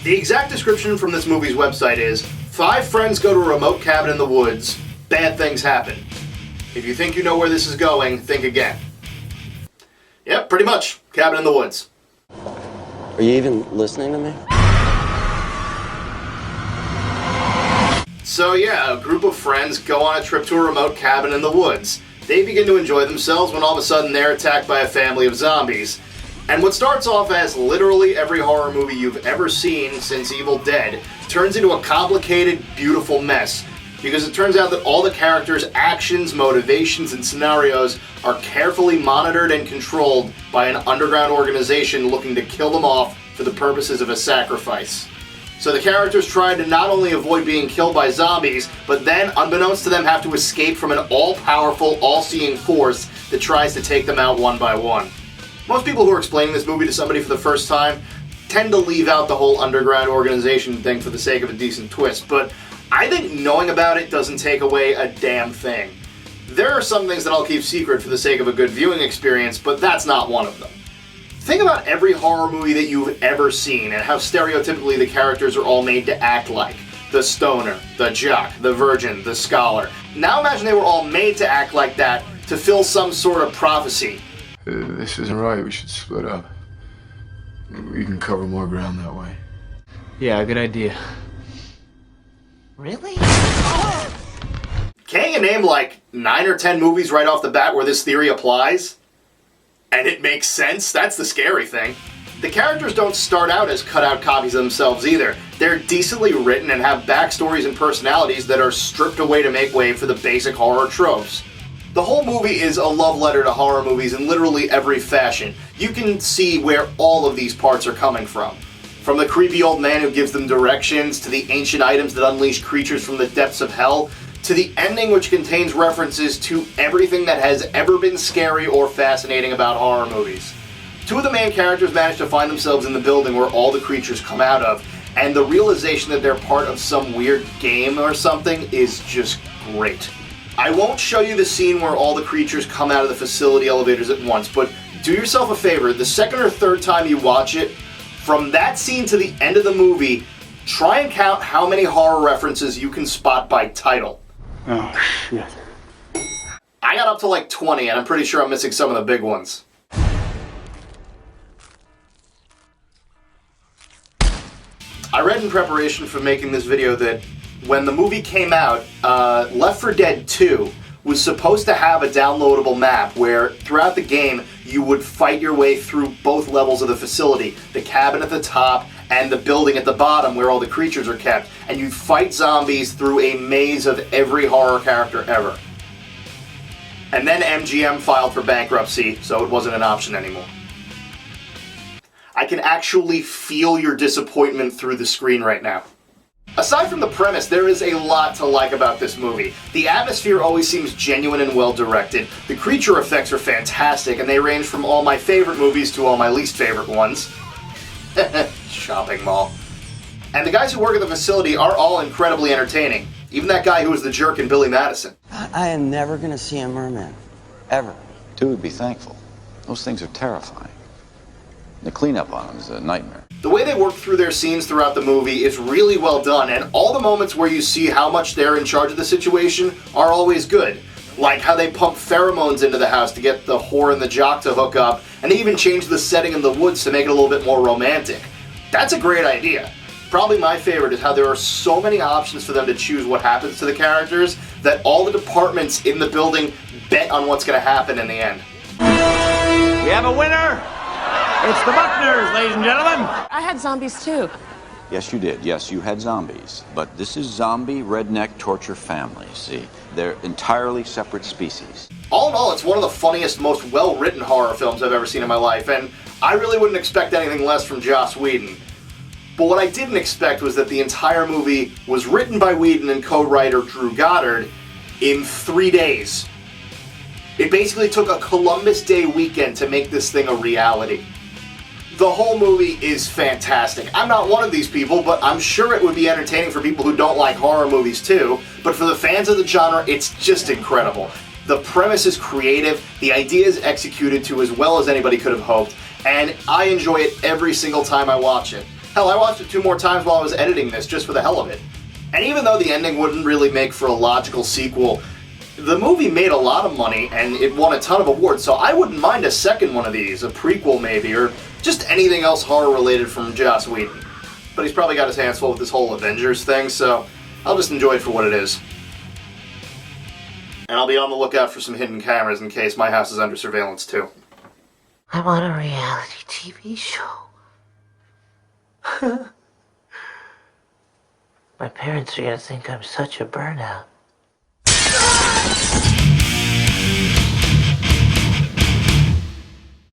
The exact description from this movie's website is, 5 friends go to a remote cabin in the woods, bad things happen. If you think you know where this is going, think again. Yep, pretty much. Cabin in the woods. Are you even listening to me? So yeah, a group of friends go on a trip to a remote cabin in the woods. They begin to enjoy themselves when all of a sudden they're attacked by a family of zombies. And what starts off as literally every horror movie you've ever seen since Evil Dead turns into a complicated, beautiful mess. Because it turns out that all the characters' actions, motivations, and scenarios are carefully monitored and controlled by an underground organization looking to kill them off for the purposes of a sacrifice. So the characters try to not only avoid being killed by zombies, but then, unbeknownst to them, have to escape from an all-powerful, all-seeing force that tries to take them out one by one. Most people who are explaining this movie to somebody for the first time tend to leave out the whole underground organization thing for the sake of a decent twist, but I think knowing about it doesn't take away a damn thing. There are some things that I'll keep secret for the sake of a good viewing experience, but that's not one of them. Think about every horror movie that you've ever seen and how stereotypically the characters are all made to act like. The stoner, the jock, the virgin, the scholar. Now imagine they were all made to act like that to fill some sort of prophecy. This isn't right, we should split up. We can cover more ground that way. Yeah, good idea. Really? Can't you name like 9 or 10 movies right off the bat where this theory applies? And it makes sense? That's the scary thing. The characters don't start out as cut-out copies of themselves either. They're decently written and have backstories and personalities that are stripped away to make way for the basic horror tropes. The whole movie is a love letter to horror movies in literally every fashion. You can see where all of these parts are coming from. From the creepy old man who gives them directions, to the ancient items that unleash creatures from the depths of hell, to the ending which contains references to everything that has ever been scary or fascinating about horror movies. 2 of the main characters manage to find themselves in the building where all the creatures come out of, and the realization that they're part of some weird game or something is just great. I won't show you the scene where all the creatures come out of the facility elevators at once, but do yourself a favor, the second or third time you watch it, from that scene to the end of the movie, try and count how many horror references you can spot by title. Oh, shit. I got up to like 20, and I'm pretty sure I'm missing some of the big ones. I read in preparation for making this video that when the movie came out, Left 4 Dead 2 was supposed to have a downloadable map where throughout the game you would fight your way through both levels of the facility, the cabin at the top and the building at the bottom where all the creatures are kept, and you'd fight zombies through a maze of every horror character ever. And then MGM filed for bankruptcy, so it wasn't an option anymore. I can actually feel your disappointment through the screen right now. Aside from the premise, there is a lot to like about this movie. The atmosphere always seems genuine and well-directed. The creature effects are fantastic, and they range from all my favorite movies to all my least favorite ones. Shopping mall. And the guys who work at the facility are all incredibly entertaining. Even that guy who was the jerk in Billy Madison. I am never gonna see a merman. Ever. Two would be thankful. Those things are terrifying. The cleanup on them is a nightmare. The way they work through their scenes throughout the movie is really well done, and all the moments where you see how much they're in charge of the situation are always good. Like how they pump pheromones into the house to get the whore and the jock to hook up, and they even change the setting in the woods to make it a little bit more romantic. That's a great idea. Probably my favorite is how there are so many options for them to choose what happens to the characters that all the departments in the building bet on what's going to happen in the end. We have a winner! It's the Buckners, ladies and gentlemen! I had zombies too. Yes, you did. Yes, you had zombies. But this is zombie redneck torture family, see? They're entirely separate species. All in all, it's one of the funniest, most well-written horror films I've ever seen in my life, and I really wouldn't expect anything less from Joss Whedon. But what I didn't expect was that the entire movie was written by Whedon and co-writer Drew Goddard in 3 days. It basically took a Columbus Day weekend to make this thing a reality. The whole movie is fantastic. I'm not one of these people, but I'm sure it would be entertaining for people who don't like horror movies too. But for the fans of the genre, it's just incredible. The premise is creative, the idea is executed to as well as anybody could have hoped, and I enjoy it every single time I watch it. Hell, I watched it 2 more times while I was editing this just for the hell of it. And even though the ending wouldn't really make for a logical sequel, the movie made a lot of money and it won a ton of awards, so I wouldn't mind a second one of these, a prequel maybe, or just anything else horror related from Joss Whedon. But he's probably got his hands full with this whole Avengers thing, so I'll just enjoy it for what it is. And I'll be on the lookout for some hidden cameras in case my house is under surveillance too. I want a reality TV show. My parents are gonna think I'm such a burnout.